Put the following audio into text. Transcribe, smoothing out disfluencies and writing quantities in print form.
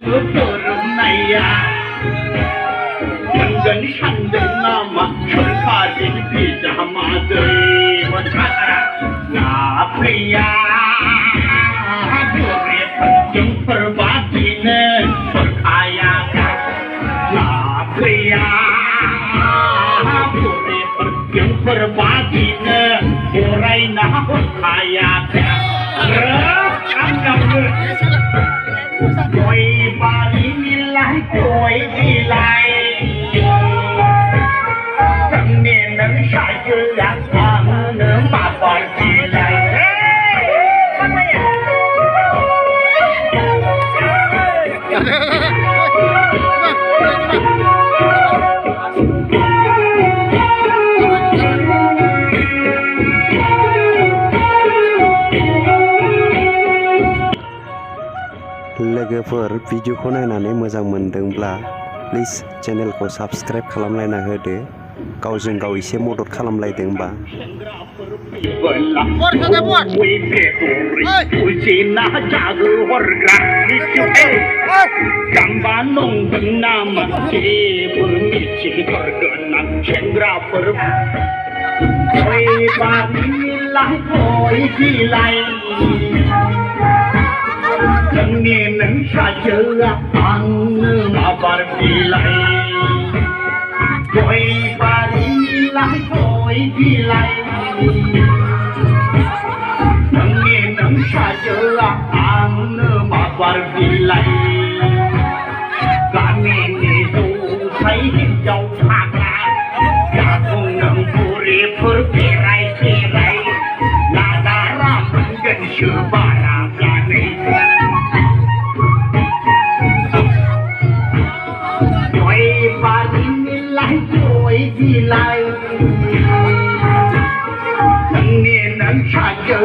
呀，人人山人那么春卡的比家妈的，我看呀呸呀，就是把的呢，春卡呀，那呸呀，就是把的呢，我来拿春卡呀，看看这。Tôi bà đi lại tôi đi lại Thằng niên nâng sai chưa lạc thang nữa mà còn đi lại लोगोफोर भिडिअखौ नायनानै मोजां मोनदोंब्ला प्लिज चेनेलखौ साबस्क्राइब खालामलायना होदो गावजों गाव एसे मदद खालामलायदोंबा Thằng niên nâng xa chữ ăn mà bà đi lại Tôi bà đi lại tôi đi lại Thằng niên nâng xa chữ ăn mà bà đi lại Cả niên đi dù thấy hình châu thạc lạc Cả không nâng phù rì phur kì rai Là đá ra phân gần sư bà ra là này Bà đi lại tôi đi lại Thằng niên nâng xa chữ